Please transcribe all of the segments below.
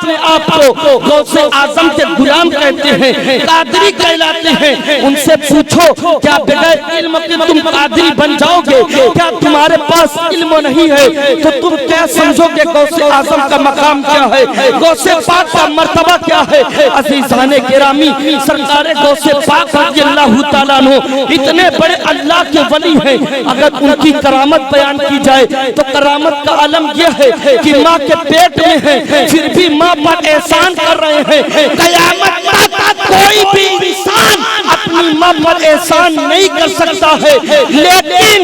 अपने आप को गौसे आजम के गुलाम कहते हैं, कादरी कहलाते हैं, उनसे पूछो क्या बगैर इल्म के तुम कादरी बन जाओगे? क्या तुम्हारे पास इल्म नहीं है तो तुम क्या समझोगे गौसे आजम का मकाम क्या है, गौसे पाक का मर्तबा क्या है? अज़ीज़ाने गिरामी, सरकारे गौसे पाक रज़ियल्लाहु ताला अन्हु इतने बड़े अल्लाह के वली हैं, अगर उनकी करामत बयान की जाए तो करामत का आलम यह है कि माँ के पेट में है फिर भी माँ पर एहसान कर रहे हैं। कयामत तक कोई भी इंसान अपनी माँ पर एहसान नहीं कर सकता है, लेकिन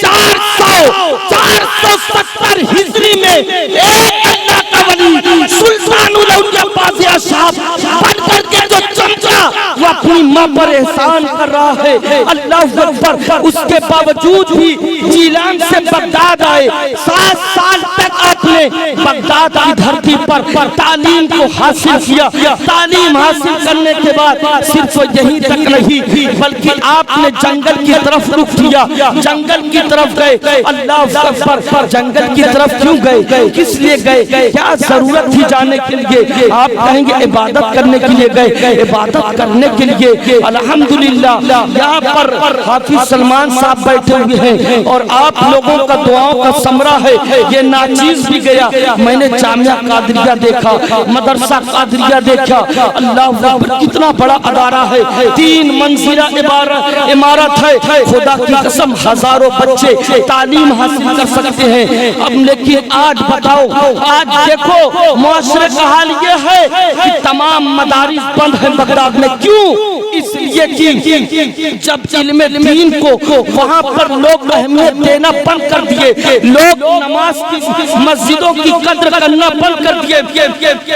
470 हिजरी में एक अल्लाह का वली सुल्तानुल औलिया बादशाह साहब बनकर के जो चमका वो अपनी माँ पर एहसान कर रहा है। अल्लाह अकबर। उसके बावजूद भी जीलान से बगदाद आए, 7 साल तक आपने बगदाद की धरती पर तालीम को हासिल किया। तालीम हासिल करने के बाद सिर्फ यहीं तक नहीं बल्कि आपने जंगल की तरफ रुख किया, जंगल की तरफ गए। अल्लाह अकबर। जंगल की तरफ क्यों गए, किस लिए गए, क्या जरूरत थी जाने के लिए? आप कहेंगे इबादत करने के लिए गए। इबादत करने के लिए अल्हम्दुलिल्लाह यहाँ पर हाफिज सलमान साहब बैठे हुए हैं और आप लोगों का दुआओं का समरा है। ये नाचीज भी गया, मैंने जामिया कादरिया देखा, मदरसा कादरिया देखा। अल्लाह अकबर। कितना बड़ा अदारा है, 3 मंजिला इमारत है। खुदा की कसम हजारों बच्चे तालीम हासिल कर सकते हैं। अब लेकिन आज बताओ, आज देखो मुआशरे का हाल ये है कि तमाम मदारिस बंद है बगदाद में। क्यों? इसलिए कि जब इल्मे दीन को वहाँ पर लोग अहमियत देना बंद कर दिए, लोग नमाज की मस्जिदों की कद्र करना बंद कर दिए,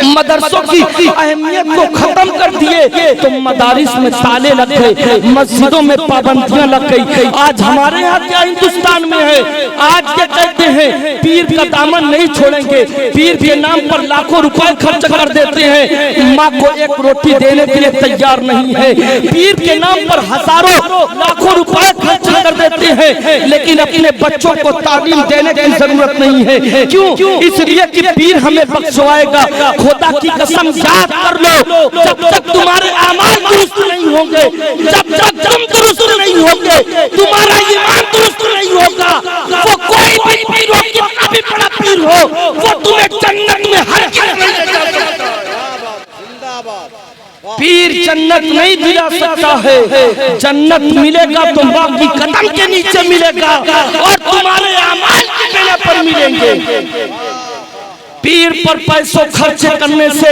मदरसों की अहमियत को खत्म कर दिए, तो मदारिस में ताले लग गए, मस्जिदों में पाबंदियां लग गई। आज हमारे यहाँ क्या हिंदुस्तान में है, आज क्या कहते हैं पीर का दामन नहीं छोड़ेंगे, पीर के नाम पर लाखों रुपए खर्च कर देते हैं, माँ को एक रोटी देने के लिए तैयार नहीं है, पीर के नाम पर हजारों लाखों रुपए खर्च कर देते हैं, लेकिन अपने बच्चों को तालीम देने की जरूरत नहीं है। क्यों? इसलिए कि पीर हमें बख्शवाएगा। खुदा की कसम याद कर लो, जब तक तुम्हारे अमाल दुरुस्त नहीं होंगे, जब तक तुम दुरुस्त नहीं होंगे, तुम्हारा ईमान दुरुस्त नहीं होगा, वो कोई भी पीर हो, कितना भी बड़ा पीर हो, वो तुम्हें जन्नत में हरगिज़ नहीं ले जा सकता। पीर जन्नत नहीं दिला सकता है, जन्नत मिलेगा तो माँ की कदम के नीचे मिलेगा और तुम्हारे अमाल की बिना पर मिलेंगे। पीर पर पैसों खर्च करने से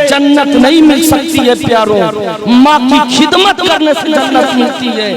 जन्नत नहीं मिल सकती है प्यारों, माँ की खिदमत करने से जन्नत मिलती है,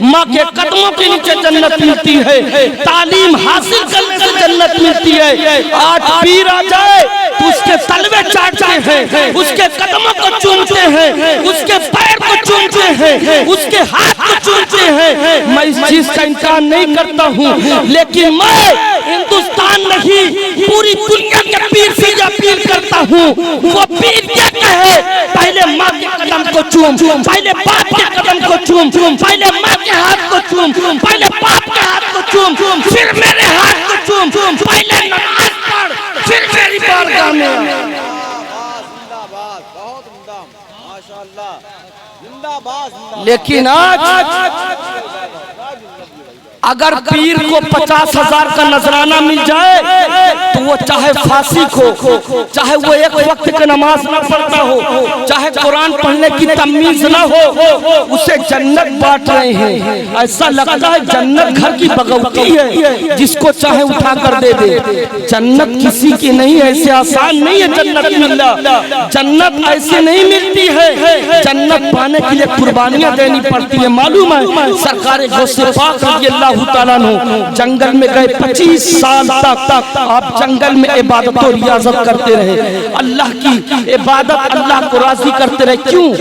माँ के कदमों के नीचे जन्नत मिलती है, तालीम हासिल करने से जन्नत मिलती है। आज पीर आ जाए तो उसके तलवे चाटते हैं, उसके कदमों को चूमते हैं, उसके पैर को चूमते हैं, उसके हाथ को चूमते हैं। मैं इस चीज का इनकार नहीं करता हूँ, लेकिन मैं हिंदुस्तान नहीं पूरी दुनिया के पीर से अपील करता हूँ। वो पीर क्या कहे, पहले माँ के कदम को चूम, पहले बाप के कदम को चूम, पहले माँ के हाथ को चूम, पहले बाप के हाथ को चूम, फिर मेरे हाथ को चूम, पहले नमाज पढ़, फिर मेरी बारगाह में। जिंदाबाद, बहुत उम्दा, माशाअल्लाह, जिंदाबाद। लेकिन आज अगर पीर को 50,000 का नजराना मिल जाए तो वो चाहे फांसी को, चाहे वो एक वक्त की नमाज न पढ़ता हो, चाहे कुरान पढ़ने की तमीज न हो, उसे जन्नत बांट रहे हैं। ऐसा लगता है जन्नत घर की बगौती है, जिसको चाहे उठा कर दे दे। जन्नत किसी की नहीं है, ऐसे आसान नहीं है जन्नत मिलना, जन्नत ऐसे नहीं मिलती है। जन्नत पाने के लिए कुर्बानियां देनी पड़ती है। मालूम है सरकार गौसे पाक रज़ियल्लाहु ताला अन्हु जंगल में गए, 25 साल तक आप जंगल में इबादत और रियाजत करते रहे, अल्लाह की इबादत, अल्लाह को राजी करते रहे। क्यों?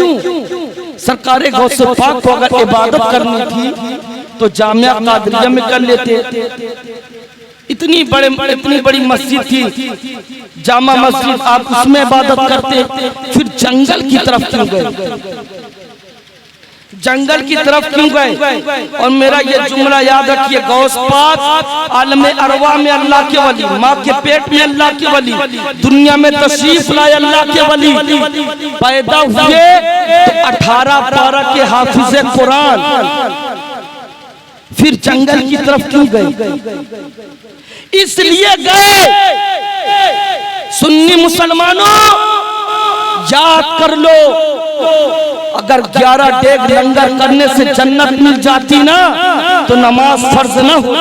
सरकार गौसे पाक को अगर इबादत करनी थी तो जामिया कादरिया में कर लेते। इतनी बड़ी मस्जिद थी, जामा मस्जिद, आप उसमें इबादत करते, फिर जंगल की तरफ क्यों गए? जंगल की तरफ क्यों गए? और मेरा ये जुमला याद रखिए, गौस पाक आलम अरवा में अल्लाह के वली, माँ के पेट में अल्लाह के वली, दुनिया में तशरीफ लाए अल्लाह के वली, पैदा हुए तो 18 पारा के हाफिज कुरान, फिर जंगल की तरफ क्यों गए? इसलिए गए, सुन्नी मुसलमानों याद कर लो, अगर 11 डेग लंगर करने से जन्नत मिल जाती ना तो नमाज फर्ज ना हो।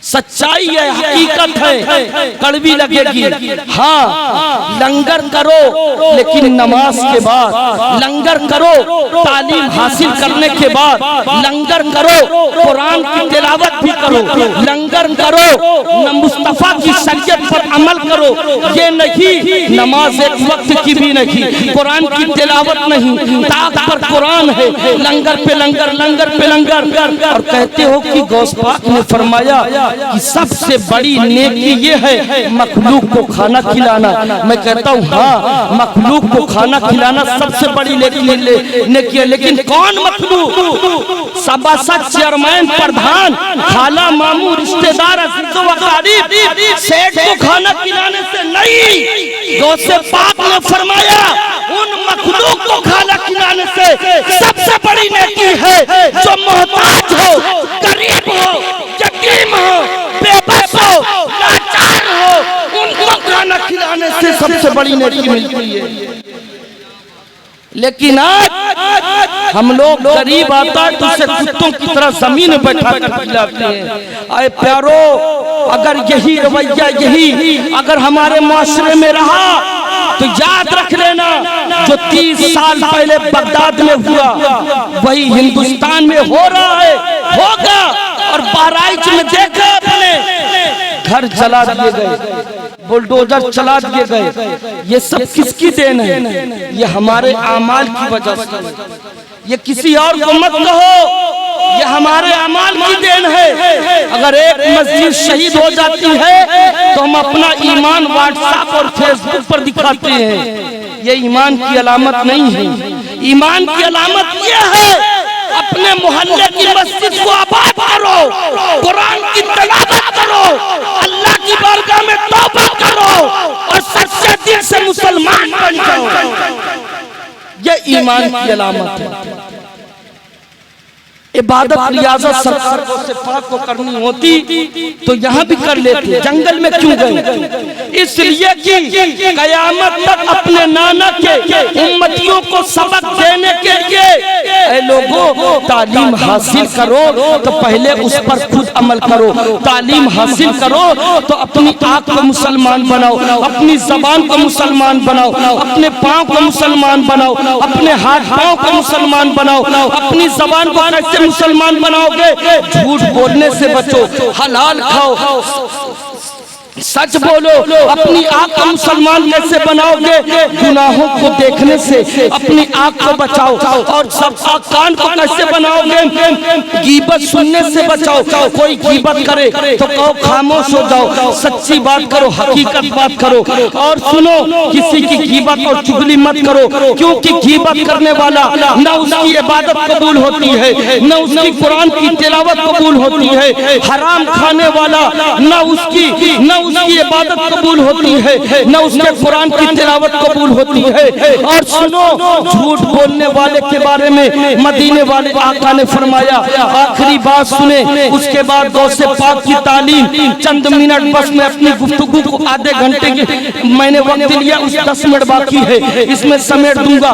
सच्चाई है, हकीकत है, कड़वी लगेगी। हाँ, लंगर करो लेकिन नमाज के बाद, लंगर करो तालीम हासिल करने के बाद, लंगर करो कुरान की तिलावत भी करो, लंगर करो मुस्तफा की शरीयत पर अमल करो। ये नहीं नमाज एक वक्त की भी नहीं, कुरान की तिलावत नहीं, ताक पर कुरान है, लंगर पे लंगर, लंगर पे लंगर। और कहते हो कि गौस पाक ने फरमाया कि सबसे बड़ी नेकी ये है मखलूक को खाना खिलाना। मैं कहता हूँ हाँ, मखलूक को खाना खिलाना सबसे बड़ी नेकी है, लेकिन कौन मखलूक? सभासद, चेयरमैन, प्रधान, खाला, मामू, रिश्तेदार, अजीजों व क़रीब, सेठ को खाना खिलाने से नहीं। गौस पाक ने फरमाया उन मखलूक को खाना खिलाने से सबसे बड़ी नेकी है जो मोहताज हो, गरीब हो, यतीम हो, बेबस हो, लाचार हो, उनको खाना खिलाने से सबसे बड़ी नेकी मिलती है। लेकिन आज हम लोग गरीब आता है तो उसे कुत्तों की तरह जमीन में बैठा कर खिलाते हैं। आए प्यारो, अगर यही रवैया, यही अगर हमारे माशरे में रहा तो याद रख लेना, जो 30 साल पहले बगदाद में हुआ वही हिंदुस्तान में हो रहा है, होगा। और बहराइच में देखा अपने घर जला दिए गए, बुलडोजर चला दिए गए। ये सब किसकी देन है? ये हमारे आमाल की वजह से। ये किसी और को मत कहो, ये हमारे अमाल की देन है। अगर एक मस्जिद शहीद हो जाती है तो हम अपना ईमान व्हाट्सएप और फेसबुक पर दिखाते हैं, ये ईमान की अलामत नहीं है। ईमान की अलामत ये है अपने मोहल्ले की मस्जिद को आबाद करो, कुरान की तिलावत करो, अल्लाह की बारगाह में तौबा करो और सच्चे दिल से मुसलमान बन जाओ। ये ईमान की अलामत है। इबादत रियाजत सरकार से पाक को करनी होती तो यहाँ भी कर लेते, जंगल में क्यों गए? इसलिए कि कयामत तक अपने नाना के उम्मतियों को सबक देने के लिए लोगों तालीम हासिल करो तो पहले उस पर खुद अमल करो, तालीम हासिल करो तो अपनी आँख को मुसलमान बनाओ, अपनी जबान को मुसलमान बनाओ, अपने पाँव को मुसलमान बनाओ, अपने हाथ पाँव को मुसलमान बनाओ, अपनी जबान को कैसे मुसलमान बनाओगे? झूठ बोलने से बचो, हलाल खाओ, सच बोलो। अपनी आँख को मुसलमान कैसे बनाओगे? गुनाहों को देखने से अपनी आँख को बचाओ। और सब कान को कैसे बनाओगे? गीबत सुनने से बचाओ। कोई गीबत करे तो कहो खामोश हो जाओ, सच्ची बात करो, हकीकत बात करो। और सुनो, किसी की गीबत और चुगली मत करो, क्योंकि गीबत करने वाला न उसकी इबादत कबूल होती है, न उसकी कुरान की तिलावत कबूल होती है। हराम खाने वाला न उसकी इबादत कबूल होती है, न उसके कुरान की तिलावत कबूल होती है। और सुनो, झूठ बोलने वाले के बारे में मदीने वाले आका ने फरमाया, आखिरी बात सुने, उसके बाद गौसे पाक की तालीम। चंद मिनट बस मैं अपनी गुफ्तगू को आधे घंटे के मैंने वक्त लिया, उस 10 मिनट बाकी है, इसमें समेट दूंगा।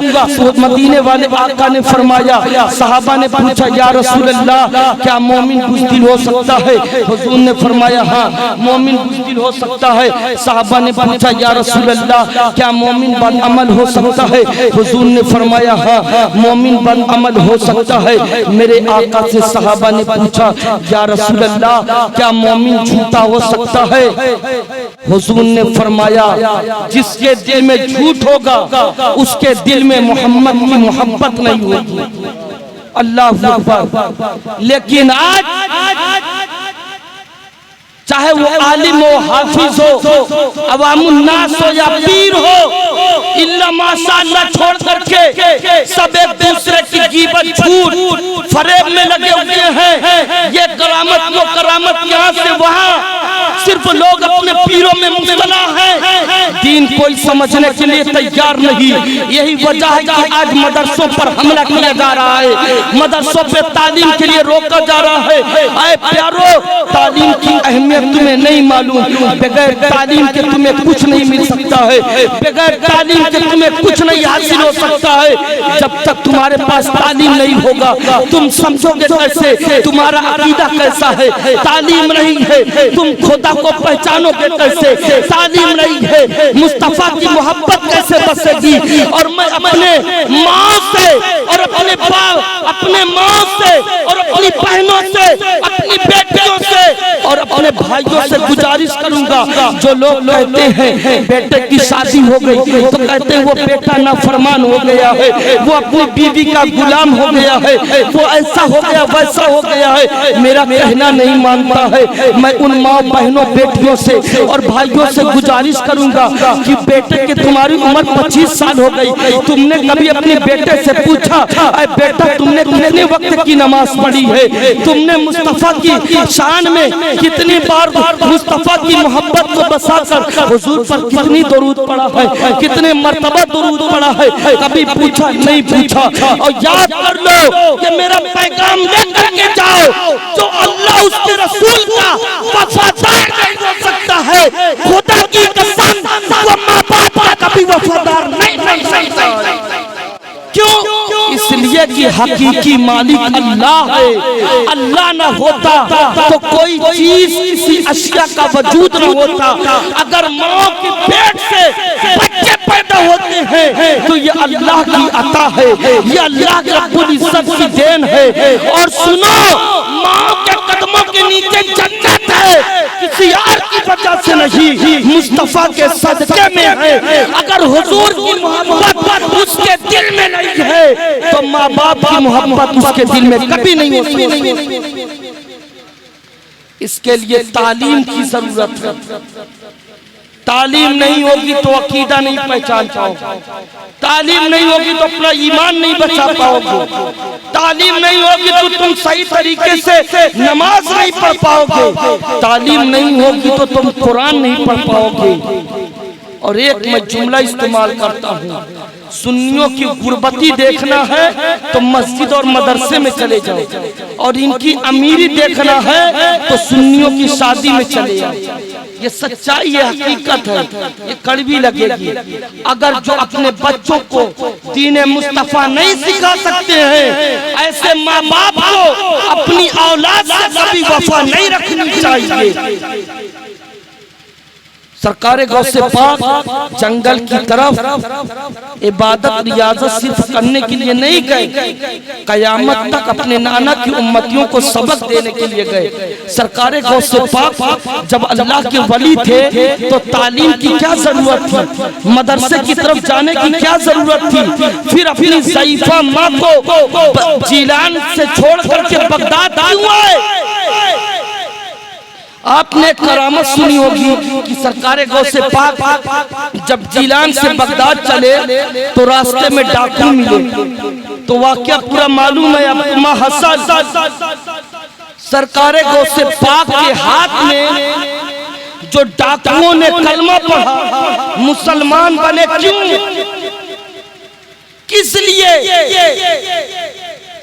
मदीने वाले आका ने फरमाया, सहाबा ने पूछा, या रसूल अल्लाह क्या मोमिन बुज़दिल हो सकता है? हुजूर ने फरमाया, हाँ मोमिन बुज़दिल हो सकता है। साहबा ने पूछा, या रसूल अल्लाह क्या मोमिन बदअमल हो सकता है? हुजूर ने फरमाया, हाँ मोमिन बदअमल हो सकता है। मेरे आका से साहबा ने पूछा, या रसूल अल्लाह क्या मोमिन झूठा हो सकता है? हुजूर ने फरमाया, जिसके दिल में झूठ होगा उसके दिल में मोहम्मद की मोहब्बत नहीं होगी। अल्लाह अकबर। लेकिन आज चाहे वो आलिम हो, हाफिज हो, अवामुन्नास हो या पीर हो, इल्ला तमाशा न छोड़ करके सब एक दूसरे की गीबत झूठ फरेब में लगे हुए हैं। ये करामत वो करामत, यहाँ से वहाँ सिर्फ लोग अपने पीरों में मुब्तला हैं, दीन कोई समझने के लिए तैयार नहीं। यही वजह है कि आज मदरसों पर हमला किया जा रहा है, मदरसों पे तालीम के लिए रोका जा रहा है। आए प्यारो, तालीम की अहमियत तुम्हें नहीं मालूम। बगैर तालीम के तुम्हें कुछ नहीं मिल सकता है, बगैर तालीम के तुम्हें कुछ नहीं हासिल हो सकता है। जब तक तुम्हारे पास तालीम नहीं होगा तुम समझोगे कैसे, तुम्हारा अकीदा कैसा है। तालीम नहीं है तुम खुदा को पहचानोगे कैसे, तालीम नहीं है मुस्तफा की मोहब्बत कैसे बसेगी। और मैं अपने माँ से और अपने बाप, अपने माँ से और अपनी बहनों से, अपनी बेटियों से और अपने भाइयों से गुजारिश करूंगा, जो लोग कहते हैं बेटे की शादी हो गई तो कहते हैं वो बेटा नाफरमान हो गया है, वो अपनी बीवी का गुलाम हो गया है, वो ऐसा हो गया वैसा हो गया है, मेरा कहना नहीं मानता है। मैं उन माँ बहनों बेटियों से और भाइयों से गुजारिश करूंगा कि बेटे के तुम्हारी उम्र 25 साल हो गई, तुमने कभी अपने बेटे से पूछा अरे बेटा तुमने कितने वक्त की नमाज पढ़ी है, तुमने मुस्तफा की शान में कितनी बार मुस्तफा की मोहब्बत को बसाकर हुजूर पर कितनी दरूद पढ़ा है, कितने मर्तबा दरूद पढ़ा है, कभी पूछा नहीं पूछा। और याद कर लो कि मेरा पैगाम लेकर के जाओ, जो अल्लाह उसके रसूल का वफादार नहीं हो सकता है, खुदा की कसम वो माँ बाप का कभी वफादार नहीं हो सकता। क्यों? इसलिए कि हकीकी मालिक अल्लाह है। अल्लाह ना होता तो कोई चीज किसी अशिया का वजूद न होता। अगर माँ के पेट से बच्चे पैदा होते हैं तो ये अल्लाह की अता है, ये अल्लाह के रब्बुल इज्जत की देन है। और सुनो, माँ के कदमों के नीचे जन्नत है, किसी और की वजह से नहीं, मुस्तफा के सदके में है। अगर हुजूर की मोहब्बत उसके दिल में नहीं है तो माँ बाप की मोहब्बत उसके दिल में कभी नहीं हो सकती। इसके लिए तालीम की जरूरत है। तालीम नहीं होगी तो अकीदा नहीं पहचान पाओगे, तालीम नहीं होगी तो अपना ईमान नहीं बचा पाओगे, तालीम नहीं होगी तो तुम सही तरीके से नमाज नहीं पढ़ पाओगे, तालीम नहीं होगी तो तुम कुरान नहीं पढ़ पाओगे। और एक मैं जुमला इस्तेमाल करता हूँ, सुन्नियों की गुर्बती देखना है तो मस्जिद और मदरसे में चले जाओ, और इनकी अमीरी देखना है तो सुन्नियों की शादी में चले जाओ। ये सच्चाई है, हकीकत है, ये कड़वी लगेगी। अगर जो अपने बच्चों को दीन मुस्तफा नहीं सिखा सकते हैं, ऐसे माँ बाप को अपनी औलाद से कभी वफा नहीं रखनी चाहिए। सरकार गौसे पाक जंगल की तरफ इबादत रियाजत सिर्फ करने के लिए नहीं गए, कयामत तक अपने नाना की उम्मतियों को सबक देने के लिए गए। सरकार गौसे पाक जब अल्लाह के वली थे तो तालीम की क्या जरूरत थी, मदरसे की तरफ जाने की क्या जरूरत थी। फिर अपनी ज़ईफा माँ को जीलान से छोड़ करके बगदाद क्यों आए? आपने करामत सुनी होगी कि सरकार गौसे पाक जब जीलान से बगदाद चले तो रास्ते में डाकू मिले, तो वाकया पूरा मालूम है आपको। हसन सरकार गौसे पाक के हाथ में जो डाकुओं ने कलमा पढ़ा, मुसलमान बने क्यों, किस लिए?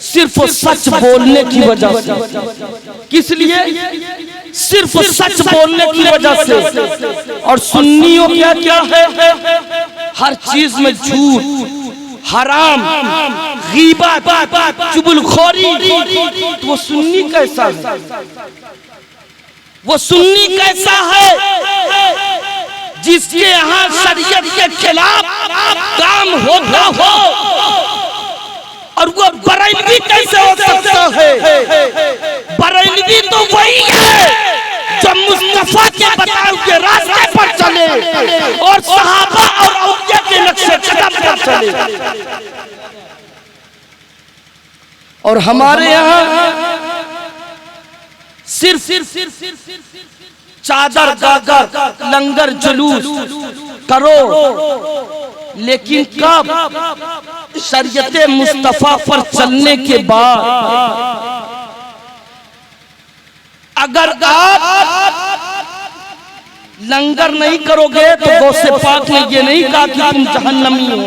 सिर्फ सच बोलने की वजह से। किस लिए? सिर्फ सच बोलने की वजह से। और सुन्नियों क्या क्या है? हर चीज में झूठ, हराम, गीबत, चुगलखोरी। तो वो सुन्नी कैसा है? वो सुन्नी कैसा है जिसके यहाँ शरीयत के खिलाफ काम होता हो? और वो बरेलवी कैसे हो सकता है? बरेलवी तो वही है जो मुस्तफा के बताए हुए रास्ते पर चले और सहाबा और औलिया के नक्शे कदम पर चले। और हमारे यहाँ सिर्फ चादर गागर लंगर जुलूस करो, लेकिन कब शरीयत मुस्तफा पर चलने के बाद अगर आप लंगर नहीं करोगे तो गौसे पाक ने ये नहीं कहा कि तुम जहन्नमी हो,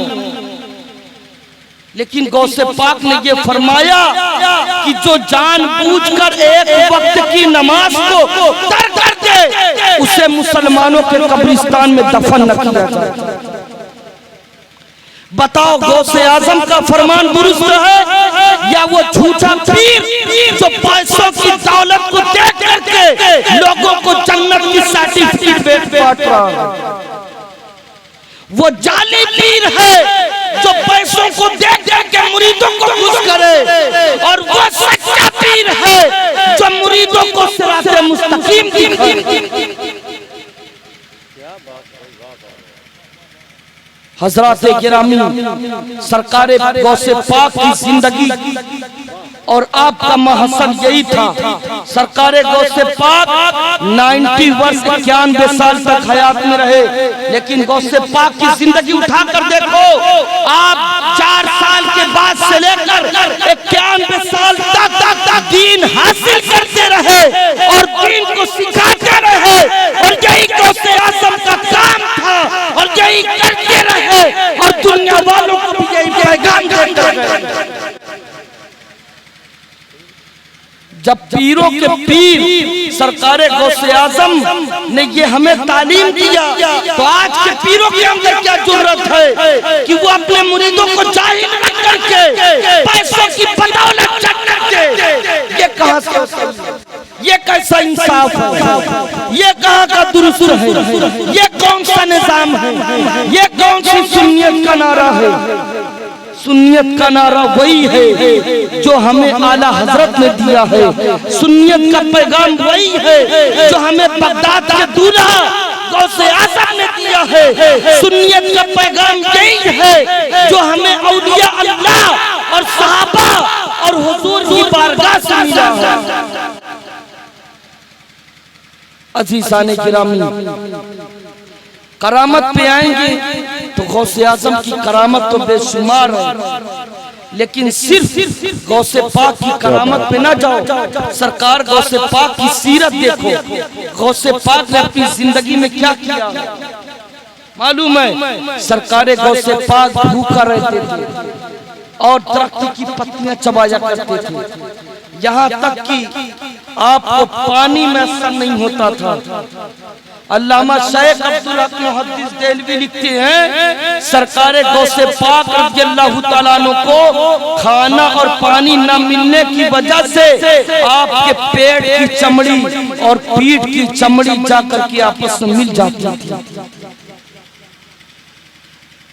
लेकिन गौसे पाक ने ये फरमाया कि जो जानबूझकर एक वक्त की नमाज को तर्क कर दे उसे मुसलमानों के कब्रिस्तान में दफन न किया जाए। बताओ गौसे आजम का फरमान दुरुस्त है या वो झूठा पीर जो पैसों की दौलत को दे करके लोगों को जन्नत की सर्टिफिकेट बांट रहा है? वो जाली पीर है जो पैसों को दे दे के मुरीदों को खुश करे, और वो सच्चा पीर है जो मुरीदों को सिराते मुस्तकीम दिखाए। हजरात गिरामी, सरकारे गौसे पाक की जिंदगी और आपका महसन यही था। सरकारे गौसे पाक 90 वर्ष 91 साल तक हयात में रहे, लेकिन गौसे पाक की जिंदगी उठाकर देखो, आप 4 साल के बाद से लेकर 91 साल तक दीन हासिल करते रहे और दीन को सिखाते रहे, और यही गौसे आजम का काम था और यही करते रहे और दुनिया वालों को भी यही पैगाम देते रहे। जब पीरों के पीर सरकारे गौसे आजम ने ये हमें तालीम दिया, तो आज के पीरों के अंदर क्या जरूरत है कि वो अपने मुरीदों को जाहिल न करके पैसों की बदौलत करके, ये कहां से, ये कैसा इंसाफ है, ये कहां का दुरुस्त है, ये कौन सा निजाम है, ये कौन सी सुन्नियत का नारा है? सुन्नियत का नारा वही है जो हमें आला हजरत ने दिया है। सुन्नियत का पैगाम वही है जो हमें बगदाद के दूल्हा गौसे आजम ने दिया है। सुन्नियत का पैगाम यही है जो हमें औलिया अल्लाह और सहाबा और हुजूर की बारगाह से मिला है। अजीज़ाने गिरामी, करामत पे आएंगे तो गौसे आजम की करामत तो बेशुमार है, लेकिन सिर्फ गौसे पाक की करामत पे ना जाओ। सरकार गौसे पाक की सीरत देखो, गौसे पाक ने अपनी जिंदगी में क्या किया मालूम है? सरकारे गौसे पाक भूखा रहते थे और दरख्त की पत्तियां चबाया करते थे, यहाँ तक कि आपको पानी मैसर नहीं होता था। अल्लामा शेख अब्दुल हक मुहद्दिस देलवी लिखते हैं, सरकारे गौसे पाक रज़ियल्लाहु ताला अन्हु को खाना और पानी न मिलने की वजह से आपके पेट की चमड़ी और पीठ की चमड़ी जाकर के आपस में मिल जाती थी।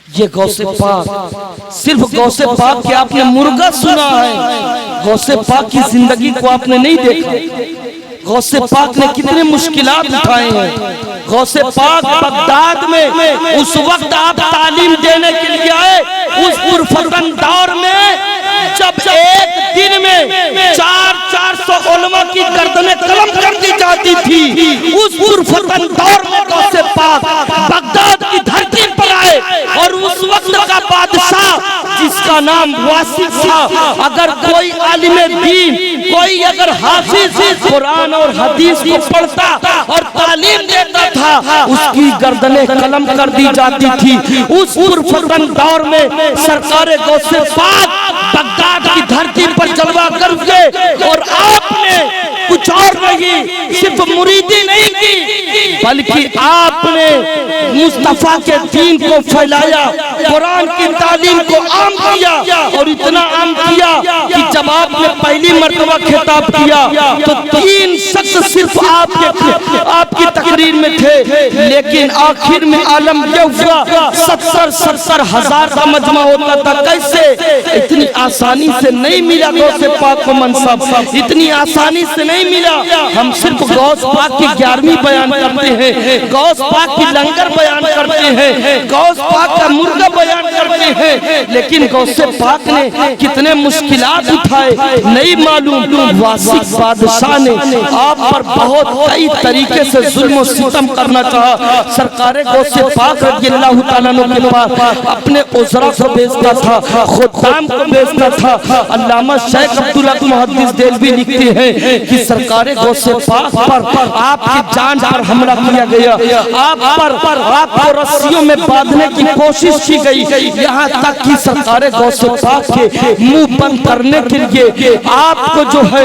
ये गौसे पाक, सिर्फ गौसे पाक के आपने मुर्गा सुना है, गौसे पाक की जिंदगी को आपने नहीं देखा। गौसे पाक ने कितने मुश्किलात उठाए हैं। गौसे पाक बगदाद में उस वक्त आप तालीम देने के लिए आए, उस पुरफतन दौर में जब एक दिन में 400 उलमा की गर्दनें कलम कर दी जाती थी, उस पुरफतन दौर में गौसे पाक बगदाद की धरती पर आए और उस वक्त का बादशाह जिसका नाम वासिफ था, अगर कोई आलिम दीन, कोई अगर हाफिज कुरान और हदीस को पढ़ता और तालीम देता था, उसकी गर्दनें कलम कर दी जाती थी। उस पुरफतन दौर में सरकारे गौसे पाक बगदाद की धरती पर जलवा करके, और आपने कुछ और नहीं, सिर्फ मुरीदी नहीं की, बल्कि आपने मुस्तफा के दीन को फैलाया, कुरान की तालीम को आम किया, और इतना आम किया कि जब आपने पहली मर्तबा खिताब किया तो 3 शख्स सिर्फ आपकी तकरीर में थे, लेकिन आखिर में आलम ये हुआ 70 हजार का मजमा होता था। कैसे? इतनी आसानी से नहीं मिला गौसे पाक को मनसब, इतनी आसानी से नहीं मिला। हम सिर्फ गौस पाक की 11वीं बयान करते हैं, गौस पाक की लंगर बयान करते हैं, गौस पाक का मुर्गा बयान करते बने हैं, लेकिन गौसे पाक ने कितने मुश्किलात उठाए नहीं मालूम। वासिक बादशाह ने आप पर बहुत कई तरीके से जुल्म और सितम करना चाहा। सरकारे गौसे पाक रज़ियल्लाहु ताला अन्हु के पास अपने उज़रा को भेजता था, खुद्दाम को भेजता था। अल्लामा शेख अब्दुल हक मुहद्दिस देलवी लिखते हैं कि सरकारे गौसे पाक पर आपकी जान पर हमला किया गया, आपको रस्सियों में बांधने की कोशिश की गई, यहाँ तक कि सरकारे गौसे पाक के मुंह बंद करने के लिए आपको जो है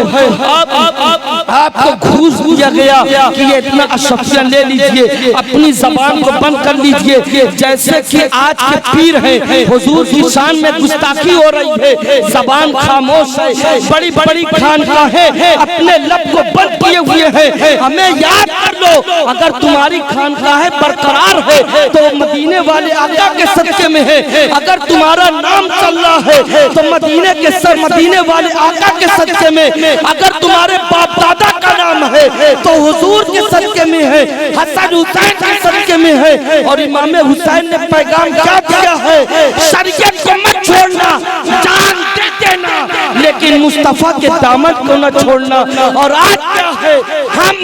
आपको घूस दिया गया कि ये इतना अशफिया ले लीजिए, अपनी जबान को बंद कर लीजिए। जैसे कि आज के पीर हैं, हुजूर की शान में गुस्ताखी हो रही है, जबान खामोश है, बड़ी बड़ी खानकाहें अपने लब को बंद किए हुए हैं। हमें याद कर लो, अगर तुम्हारी खानकाहें बरकरार है तो मदीने वाले आका के सदके में है। अगर तुम्हारा नाम चल रहा है तो मदीने वाले आका के सदके में। अगर तुम्हारे बाप दादा का नाम है तो हुजूर के सदके में है, हसन हुसैन के सदके में है। और इमाम हुसैन ने पैगाम क्या दिया है, शरीयत को मत छोड़ना, जान दे देना, लेकिन मुस्तफा के दामन को न छोड़ना। और आज क्या है, हम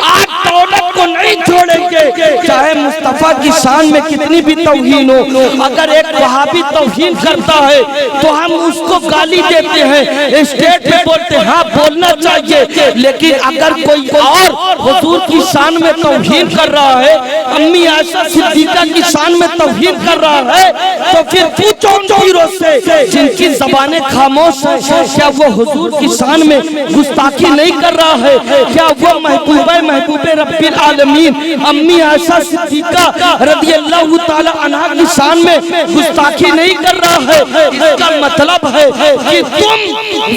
आज दौलत को नहीं छोड़ेंगे, चाहे मुस्तफा की शान में कितनी भी तौहीन हो। अगर एक वहाबी तौहीन करता है तो हम उसको गाली देते हैं, स्टेट में बोलते हैं, हाँ बोलना चाहिए। लेकिन अगर कोई और हुजूर की शान में तौहीन कर रहा है, अम्मी आयशा सिद्दीका की शान में तौहीन कर रहा है, तो फिर पूछो उन पीरों से जिनकी ज़बानें खामोश है, क्या वो हुजूर की शान में गुस्ताखी नहीं कर रहा है? क्या वो महबूबे रब्बिल आलमीन अम्मी आयशा सिद्दीका रज़ियल्लाहु ताला अन्हा की शान में गुस्ताखी नहीं कर रहा है? इसका मतलब है कि तुम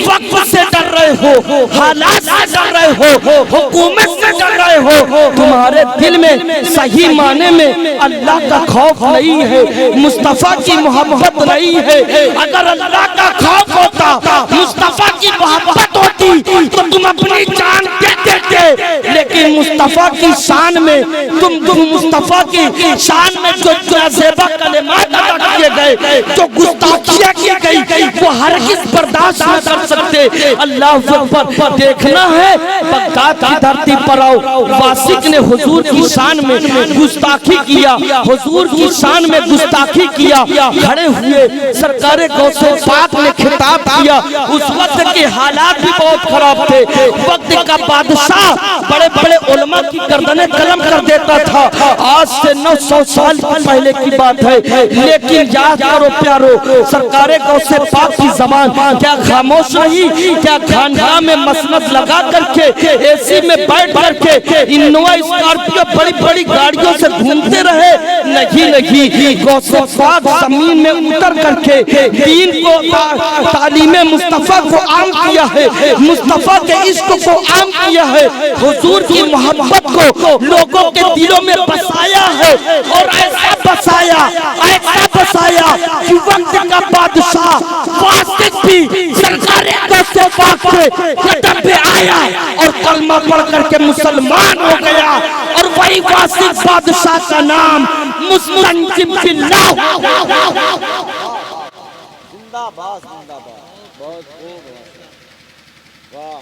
वक्त से डर रहे हो, हालात से डर रहे हो, हुकूमत से डर रहे हो। तुम्हारे दिल में सही माने में अल्लाह का खौफ नहीं है, मुस्तफा की मोहब्बत नहीं है। अगर अल्लाह का खौफ होता, मुस्तफा की मोहब्बत होती तो तुम अपनी जान दे देते। लेकिन मुस्तफा की शान में तुम मुस्तफा की शान में जो ज़ेबा कलिमात अदा किए गए, जो गुस्ताखियां की गई, वो हरगिज़ बर्दाश्त न कर सकते। अल्लाह अकबर। देखना है बगदाद की धरती पर आओ, वासिक ने हुजूर की शान में गुस्ताखी किया, हुजूर की शान में गुस्ताखी किया, खड़े हुए सरकारे गौसे पाक ने खिताब किया। उस वक्त के हालात भी बहुत खराब थे, वक्त का बादशाह बड़े बड़े उलमा की गर्दनें कलम कर देता था। आज से 900 साल पहले की बात है, लेकिन याद करो प्यारो, सरकारे गौसे पाक की ज़बान क्या खामोश रही? क्या खानकाह में मसनद लगा करके एसी में बैठ करके इनोवा स्कॉर्पियो बड़ी बड़ी गाड़ियों से घूमते रहे? नहीं, गौसे पाक जमीन में उतर करके दीन को, तालीमे मुस्तफा को आम किया है, मुस्तफा के इश्क को आम किया है, हुजूर की मोहब्बत को लोगों के दिलों में बसाया है। और ऐसा बसाया कि वक्त का बादशाह वासिक भी सरकारे गौसे पाक के कदम पे आया और कलमा पढ़ करके मुसलमान हो गया। और वही वासिक बादशाह का नाम मुस्तंजिम बिल्लाह। जिंदाबाद जिंदाबाद, बहुत खूब, वाह।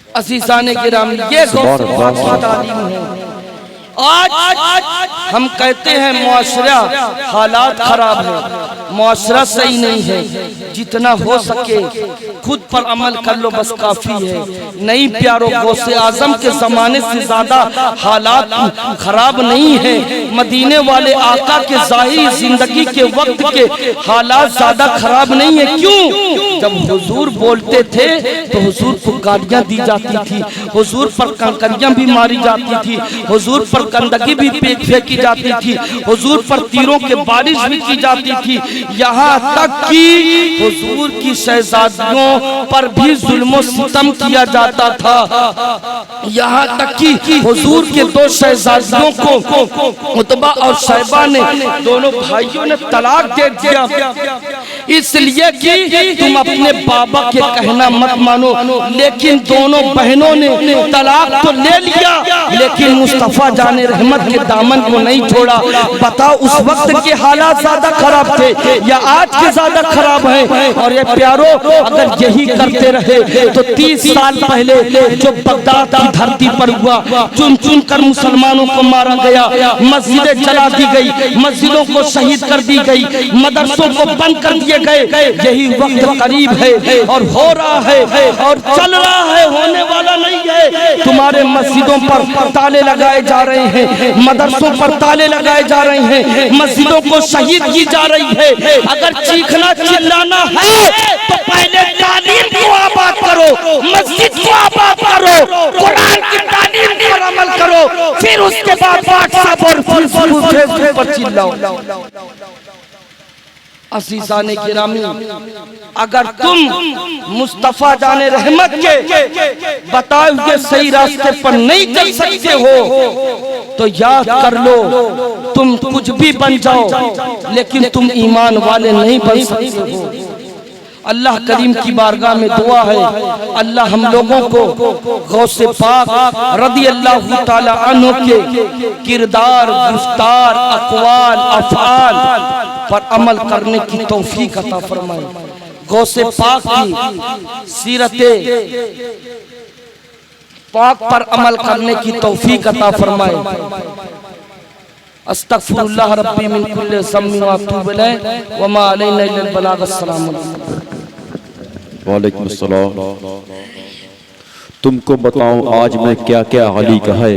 अज़ीज़ाने किराम, ये गौसे पाक की तालीम है। आज हम कहते हैं मुआशरा हालात खराब है, मुआशरा सही नहीं है। जितना हो सके खुद पर अमल कर लो, बस काफी है। नहीं प्यारो, गौसे आजम के जमाने से ज्यादा हालात खराब नहीं है। मदीने वाले आका के ज़ाहिरी जिंदगी के वक्त के हालात ज्यादा खराब नहीं है। क्यों? जब हुजूर बोलते थे तो हुजूर को गालियां दी जाती थी, हुजूर पर कंकरियां भी मारी जाती थी, हुजूर पर गंदगी भी फेंकी जाती थी, हुजूर पर तीरों के बारिश भी की जाती थी। यहाँ तक कि हुजूर की शहजादियों पर भी जुल्म सितम किया जाता था। यहाँ तक कि हुजूर के 2 शहजादियों को उतबा और शैबा ने, दोनों भाइयों ने तलाक दे दिया। इसलिए कि तुम अपने बाबा के कहना मत मानो। लेकिन दोनों बहनों ने तलाक तो ले लिया, लेकिन मुस्तफा जाने रहमत के दामन को नहीं छोड़ा। बताओ उस वक्त के हालात ज्यादा खराब थे या आज के ज्यादा खराब हैं? और ये प्यारो, अगर यही करते रहे तो 30 साल पहले जो बगदाद की धरती पर हुआ, चुन चुन कर मुसलमानों को मारा गया, मस्जिदें जला दी गई, मस्जिदों को शहीद कर दी गई, मदरसों को बंद कर दिए गए, यही वक्त करीब है और हो रहा है और चल रहा है, होने वाला नहीं है। तुम्हारे मस्जिदों पर ताले लगाए जा रहे हैं, मदरसों पर ताले लगाए जा रहे हैं, मस्जिदों को शहीद की जा रही है। अगर चीखना चिल्लाना है तो पहले तालीम को आबाद करो, मस्जिद को आबाद करो, कुरान की तालीम पर अमल करो, फिर उसके बाद व्हाट्सएप और फेसबुक पर चिल्लाओ। अज़ीज़ाने गिरामी, अगर तुम मुस्तफा जाने रहमत के बताए हुए सही रास्ते पर नहीं चल सकते हो तो याद कर लो, तुम कुछ भी बन जाओ लेकिन तुम ईमान वाले नहीं बन सकते हो। अल्लाह करीम की बारगाह में दुआ है, अल्लाह हम लोगों को गौसे पाक रदी अल्लाह ताला अन्हु के किरदार, गुफ्तार, अक़वाल, अफ़आल पर अमल करने की तौफीक अता फरमाए। गौसे पाक की सीरते पाक पर अमल करने की तौफीक अता फरमाए। अस्तगफिरुल्लाह रब्बी मिन कुल्लि ज़म्बिन व अतूबु इलैहि व मा अलैना इल्लल बलाग। अस्सलामु अलैकुम। वालेकुम अस्सलाम। तुमको बताऊं आज मैं क्या क्या हाली का है।